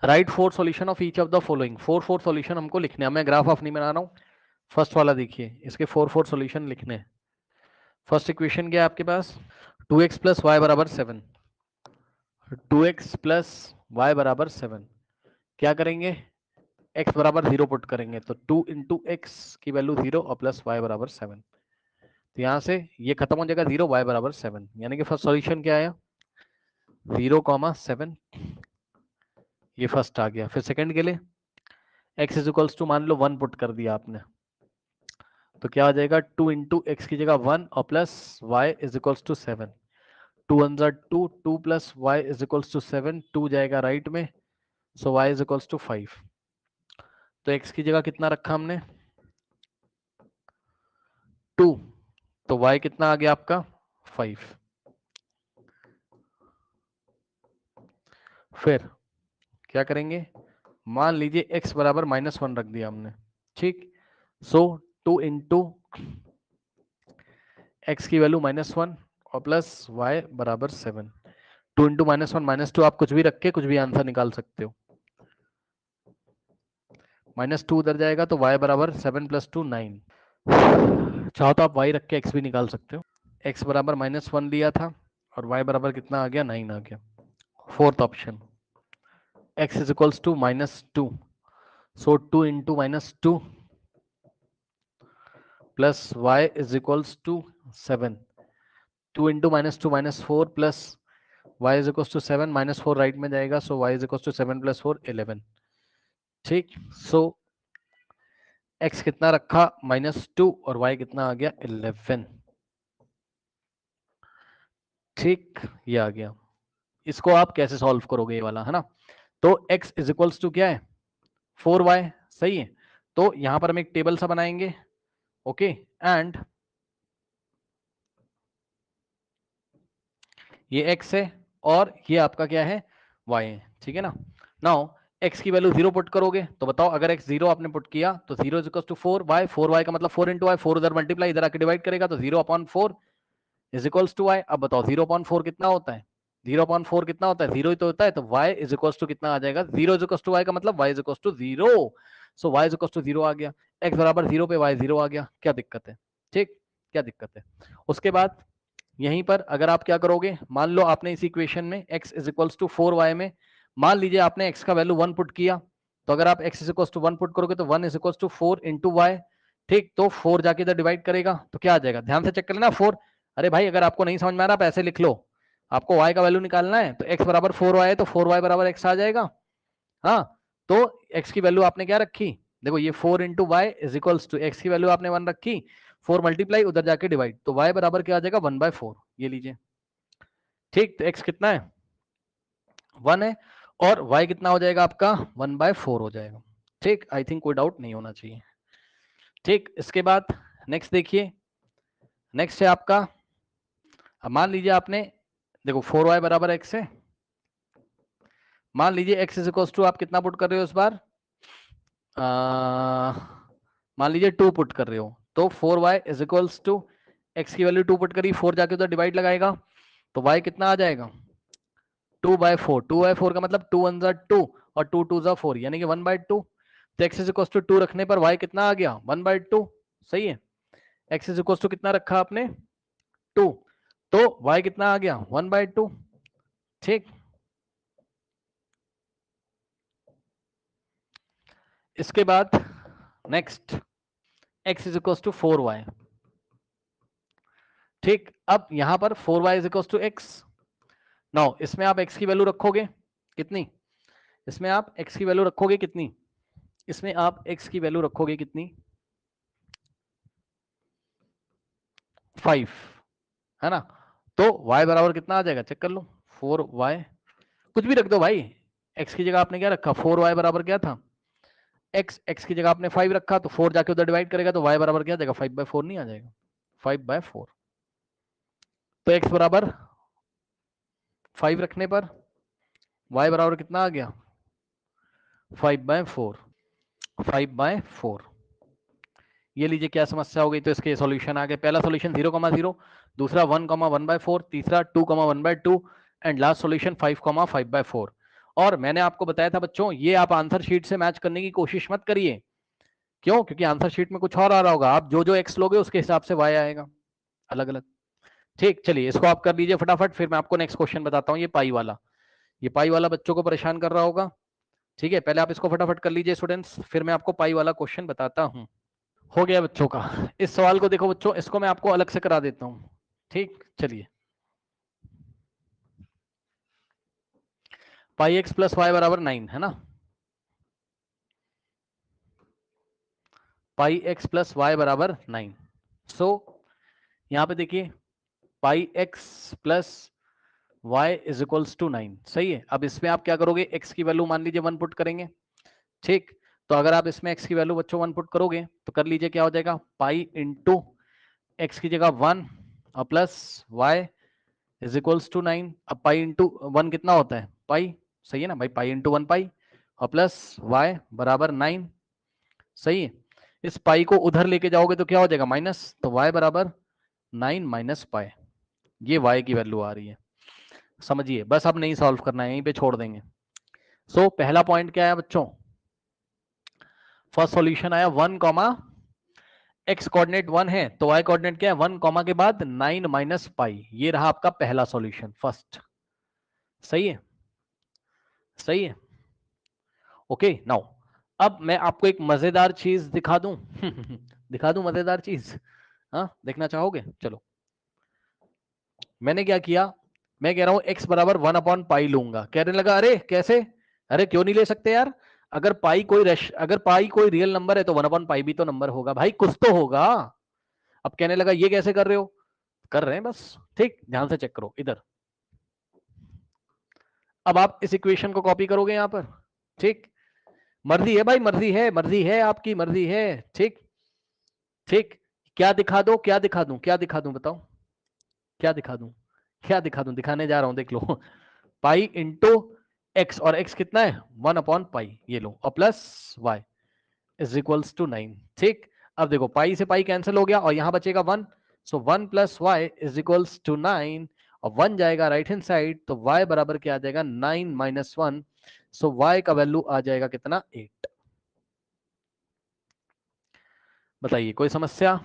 Right 4 solution of each of the following. 4 solution हमको लिखने हैं, मैं ग्राफ ऑफ नहीं बना रहा हूँ। फर्स्ट वाला देखिए, इसके 4 सॉल्यूशन लिखने हैं। फर्स्ट इक्वेशन क्या है आपके पास, 2x प्लस वाई बराबर 7। 2x प्लस वाई बराबर 7 क्या करेंगे, x बराबर 0 पुट करेंगे, तो 2 इंटू एक्स की वैल्यू 0 और प्लस y बराबर 7। तो यहाँ से ये खत्म हो जाएगा 0, y बराबर 7, यानी कि फर्स्ट सॉल्यूशन क्या आया 0,7, ये फर्स्ट आ गया। फिर सेकंड के लिए x इज इक्वल्स टू मान लो 1 पुट कर दिया आपने, तो क्या आ जाएगा 2 इंटू एक्स की जगह 1 और plus y is equals to 7। 2 1 2, 2 plus y is equals to 7, 2 जाएगा राइट में, so y is equals to 5। तो x की जगह कितना रखा हमने 2, तो y कितना आ गया आपका 5। फिर क्या करेंगे, मान लीजिए x बराबर -1 रख दिया हमने, ठीक। सो 2 इंटू एक्स की वैल्यू -1 और प्लस y बराबर 7। 2 इंटू -1 -2 आप कुछ भी रख के कुछ भी आंसर निकाल सकते हो। -2 उधर जाएगा तो y बराबर 7 + 2 9। चाहो तो आप y रख के x भी निकाल सकते हो। x बराबर -1 लिया था और y बराबर कितना आ गया 9 आ गया। Fourth option x is equals to -2, so 2 into -2 plus y is equals to 7। 2 into -2 -4 plus y is equals to 7, -4 right में जाएगा, so y is equals to 7 + 4 11, ठीक। सो x कितना रखा -2 और y कितना आ गया 11, ठीक। ये आ गया। इसको आप कैसे सॉल्व करोगे ये वाला, है ना। तो x इज इक्वल्स टू क्या है 4y, सही है। तो यहां पर हम एक टेबल सा बनाएंगे, ओके। एंड ये x है और ये आपका क्या है y है, ठीक है ना। नाउ x की वैल्यू 0 पुट करोगे तो बताओ, अगर x 0 आपने पुट किया तो 0 इज इक्वल टू 4y का मतलब 4 इंटू y, 4 उधर मल्टीप्लाई इधर आके डिवाइड करेगा तो 0/4 इज इक्वल्स टू y। अब बताओ 0/4 कितना होता है, 0/4 कितना होता है 0 ही तो होता है, तो y इज इक्वल्स टू कितना आ जाएगा 0 इज इक्वल्स टू y का मतलब y is equals to 0, so y is equals to 0 आ गया। x बराबर 0 पे y 0 आ गया, क्या दिक्कत है, ठीक, क्या दिक्कत है। उसके बाद यहीं पर अगर आप क्या करोगे, मान लो आपने इस इक्वेशन में x is equals to 4y में मान लीजिए आपने x का वैल्यू 1 पुट किया, तो अगर आप x is equals to 1 put करोगे तो 1 is equals to 4 into y, ठीक। तो 4 जाके इधर डिवाइड करेगा तो क्या आ जाएगा, ध्यान से चेक कर लेना 4। अरे भाई अगर आपको नहीं समझ में आ रहा आप ऐसे लिख लो, आपको y का वैल्यू निकालना है तो x बराबर 4y है तो 4y बराबर x आ जाएगा। हाँ, तो x की वैल्यू आपने क्या रखी, देखो ये 4 into y is equals to x की वैल्यू आपने 1 रखी, 4 मल्टीप्लाई उधर जाके डिवाइड, तो y बराबर क्या आ जाएगा 1/4, ये लीजिए, ठीक। तो x कितना है 1 है और y कितना हो जाएगा आपका 1/4 हो जाएगा, ठीक। आई थिंक कोई डाउट नहीं होना चाहिए, ठीक। इसके बाद नेक्स्ट देखिए, नेक्स्ट है आपका, अब मान लीजिए आपने देखो 4y बराबर x है, मान लीजिए x इज इक्वल्स टू आप कितना पुट कर रहे हो इस बार, मान लीजिए 2 पुट कर रहे हो, तो 4y is equals to x की वैल्यू 2 पुट करी, 4 जाके उधर डिवाइड लगाएगा तो y कितना आ जाएगा 2/4। 2/4 का मतलब 2 1 2 और 2 2 4 यानी कि 1/2। तो x इज इक्वल्स टू 2 रखने पर y कितना आ गया 1/2, सही है। x इज इक्वल्स टू कितना रखा आपने 2, तो y कितना आ गया 1/2, ठीक। इसके बाद next x is equals to 4y, ठीक। अब यहां पर 4y is equals to x, now इसमें आप x की वैल्यू रखोगे कितनी, इसमें आप x की वैल्यू रखोगे कितनी, इसमें आप x की वैल्यू रखोगे कितनी 5, है ना। तो y बराबर कितना आ जाएगा चेक कर लो 4y, कुछ भी रख दो भाई, x की जगह आपने क्या रखा 4y बराबर क्या था x की जगह आपने 5 रखा तो 4 जाके उधर डिवाइड करेगा तो y बराबर क्या आ जाएगा 5/4 नहीं आ जाएगा 5/4। तो x बराबर 5 रखने पर y बराबर कितना आ गया 5/4, 5/4। ये लीजिए क्या समस्या हो गई, तो इसके सॉल्यूशन आ गए। पहला सॉल्यूशन 0,0, दूसरा 1,1/4, तीसरा 2,1/2 एंड लास्ट सॉल्यूशन 5,5/4। और मैंने आपको बताया था बच्चों, ये आप आंसर शीट से मैच करने की कोशिश मत करिए। क्यों? क्योंकि आंसर शीट में कुछ और आ रहा होगा, आप जो जो एक्स लोगे उसके हिसाब से वाई आएगा अलग अलग। ठीक, चलिए इसको आप कर लीजिए फटाफट, फिर मैं आपको नेक्स्ट क्वेश्चन बताता हूँ। ये पाई वाला बच्चों को परेशान कर रहा होगा। ठीक है, पहले आप इसको फटाफट कर लीजिए स्टूडेंट्स, फिर मैं आपको पाई वाला क्वेश्चन बताता हूँ। हो गया बच्चों का। इस सवाल को देखो बच्चों, इसको मैं आपको अलग से करा देता हूँ। ठीक, चलिए। पाई एक्स प्लस वाई बराबर 9 है ना। पाई एक्स प्लस वाई बराबर 9। सो यहां पे देखिए, pi X plus Y is equals to 9, सही है। अब इसमें आप क्या करोगे, एक्स की वैल्यू मान लीजिए 1 पुट करेंगे। ठीक, तो अगर आप इसमें एक्स की वैल्यू बच्चों 1 पुट करोगे तो कर लीजिए क्या हो जाएगा, पाई इंटू एक्स की जगह 1 और plus Y is equals to 9। अब पाई इंटू 1 कितना होता है, पाई, सही है ना भाई, पाई इंटू 1 पाई और प्लस वाई बराबर 9, सही है। इस पाई को उधर लेके जाओगे तो क्या हो जाएगा, माइनस, तो वाई बराबर 9 माइनस पाई, ये वाई की वैल्यू आ रही है। समझिए, बस अब नहीं सॉल्व करना है, यहीं पे छोड़ देंगे। सो पहला पॉइंट क्या है बच्चों, फर्स्ट सॉल्यूशन आया 1 कॉमा एक्स कोऑर्डिनेट 1 है तो वाई कोऑर्डिनेट क्या है 1 कॉमा के बाद 9 माइनस पाई, ये रहा आपका पहला सॉल्यूशन, फर्स्ट। सही है, सही है। ओके नाउ, अब मैं आपको एक मजेदार चीज दिखा दूं। दिखा दूं मजेदार चीज, हाँ देखना चाहोगे? चलो, मैंने क्या किया, मैं कह रहा हूं x बराबर 1 अपॉन पाई लूंगा। कहने लगा अरे कैसे, अरे क्यों नहीं ले सकते यार, अगर पाई कोई रियल नंबर है तो 1 अपॉन पाई भी तो नंबर होगा भाई, कुछ तो होगा। अब कहने लगा ये कैसे कर रहे हो, कर रहे हैं बस। ठीक, ध्यान से चेक करो इधर। अब आप इस इक्वेशन को कॉपी करोगे यहां पर। ठीक, मर्जी है भाई, मर्जी है आपकी, मर्जी है। ठीक, ठीक, क्या दिखा दो, क्या दिखा दूं, क्या दिखा दूं बताओ, क्या दिखा दूं, क्या दिखा दूं, दिखाने जा रहा हूं, देख लो। पाई इंटू एक्स, और एक्स कितना है 1 अपॉन पाई, ये लो, और plus Y is equals to 9। ठीक, अब देखो पाई से पाई कैंसिल हो गया और यहां बचेगा 1, so 1 plus Y is equals to 9, और 1 जाएगा राइट हैंड साइड, तो y बराबर क्या आ जाएगा 9 माइनस 1, सो y का वैल्यू आ जाएगा कितना, 8। बताइए कोई समस्या,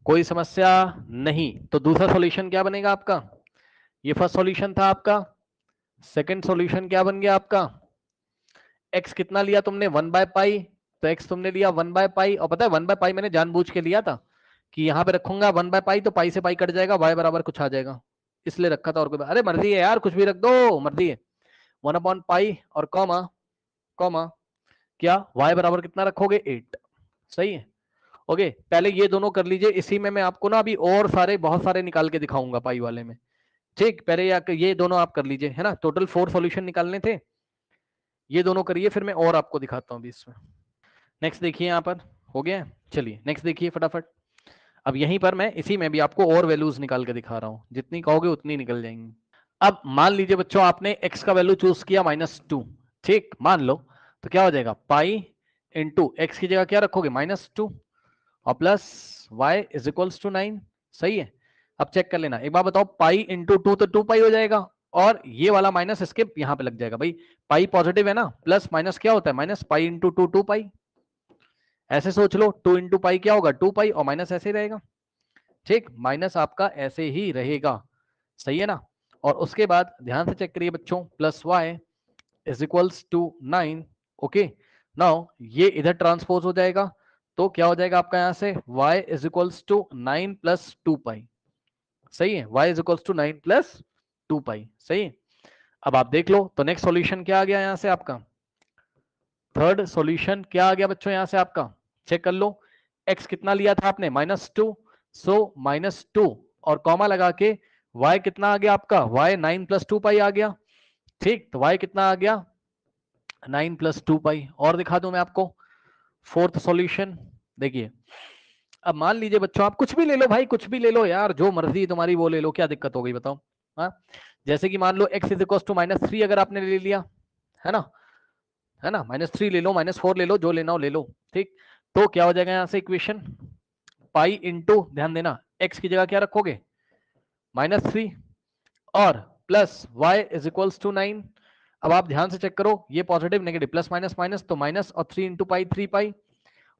कोई समस्या नहीं। तो दूसरा सॉल्यूशन क्या बनेगा आपका, ये फर्स्ट सॉल्यूशन था आपका, सेकंड सॉल्यूशन क्या बन गया आपका, x कितना लिया तुमने 1 बाय पाई, तो x तुमने लिया 1 बाय पाई, और पता है 1 बाय पाई मैंने जानबूझ के लिया था कि यहाँ पे रखूंगा 1 बाय पाई तो पाई से पाई कट जाएगा, y बराबर कुछ आ जाएगा, इसलिए रखा था। और कोई अरे मर्जी है यार, कुछ भी रख दो, मर्जी है। 1 अपॉन पाई और कॉमा कॉमा क्या, y बराबर कितना रखोगे 8, सही है। ओके, पहले ये दोनों कर लीजिए, इसी में मैं आपको ना अभी और सारे बहुत सारे निकाल के दिखाऊंगा पाई वाले में। ठीक, पहले ये दोनों आप कर लीजिए, है ना, टोटल 4 सॉल्यूशन निकालने थे, ये दोनों करिए, फिर मैं और आपको दिखाता हूँ अभी इसमें। नेक्स्ट देखिए यहाँ पर, हो गया, चलिए नेक्स्ट देखिए फटाफट। अब यहीं पर मैं इसी में भी आपको और वैल्यूज निकाल के दिखा रहा हूँ, जितनी कहोगे उतनी निकल जाएंगी। अब मान लीजिए बच्चों आपने x का वैल्यू चूज किया -2, ठीक, मान लो, तो क्या हो जाएगा, पाई इंटू एक्स की जगह क्या रखोगे -2 और plus y is equals to 9, सही है। अब चेक कर लेना, एक बार बताओ, पाई इंटू 2 तो 2 पाई हो जाएगा, और ये वाला माइनस इसके यहां पे लग जाएगा भाई, पाई पॉजिटिव है ना, प्लस माइनस क्या होता है, माइनस पाई इंटू 2 2 पाई, ऐसे सोच लो, 2 इंटू पाई क्या होगा 2 पाई, और माइनस ऐसे ही रहेगा। ठीक, माइनस आपका ऐसे ही रहेगा, सही है ना। और उसके बाद ध्यान से चेक करिए बच्चों, plus Y is equals to 9। Okay, now ये इधर ट्रांसपोज हो जाएगा, तो क्या हो जाएगा आपका यहां से y is equals to 9 plus 2 pi, सही है, y is equals to 9 plus 2 pi, सही है। अब आप देख लो, तो नेक्स्ट सॉल्यूशन क्या आ गया यहां से आपका, थर्ड सॉल्यूशन क्या आ गया बच्चों यहां से आपका, चेक कर लो, x कितना लिया था आपने -2, सो -2 और कॉमा लगा के y कितना आ गया आपका, y 9 प्लस 2 पाई आ गया। ठीक, तो y कितना आ गया 9 प्लस 2 पाई। और दिखा दूं मैं आपको फोर्थ सॉल्यूशन, देखिए। अब मान लीजिए बच्चों आप कुछ भी ले लो भाई, कुछ भी ले लो यार, जो मर्जी तुम्हारी वो ले लो, क्या दिक्कत हो गई बताओ। हाँ, जैसे कि मान लो x इज इक्वल टू -3 अगर आपने ले लिया, है ना, है ना, -3 ले लो, -4 ले लो, जो लेना हो ले लो। ठीक, तो क्या हो जाएगा यहां से इक्वेशन, पाई इंटू, ध्यान देना, x की जगह क्या रखोगे -3 और plus y is equals to 9। अब आप ध्यान से चेक करो, ये positive negative plus minus minus, तो माइनस और 3 इंटू पाई 3 पाई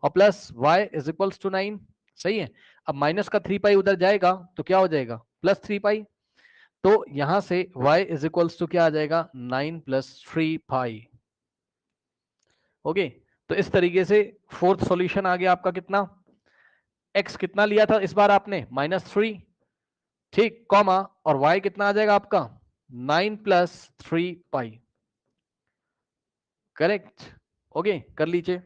और plus y is equals to 9। सही है। अब माइनस का 3 पाई उधर जाएगा तो क्या हो जाएगा, प्लस 3 पाई। तो यहां से y इज इक्वल्स टू क्या आ जाएगा, 9 प्लस 3 पाई। ओके, तो इस तरीके से फोर्थ सॉल्यूशन आ गया आपका कितना, x कितना लिया था इस बार आपने, -3, ठीक, कॉमा, और y कितना आ जाएगा आपका 9 प्लस 3 पाई। करेक्ट। ओके, कर लीजिए।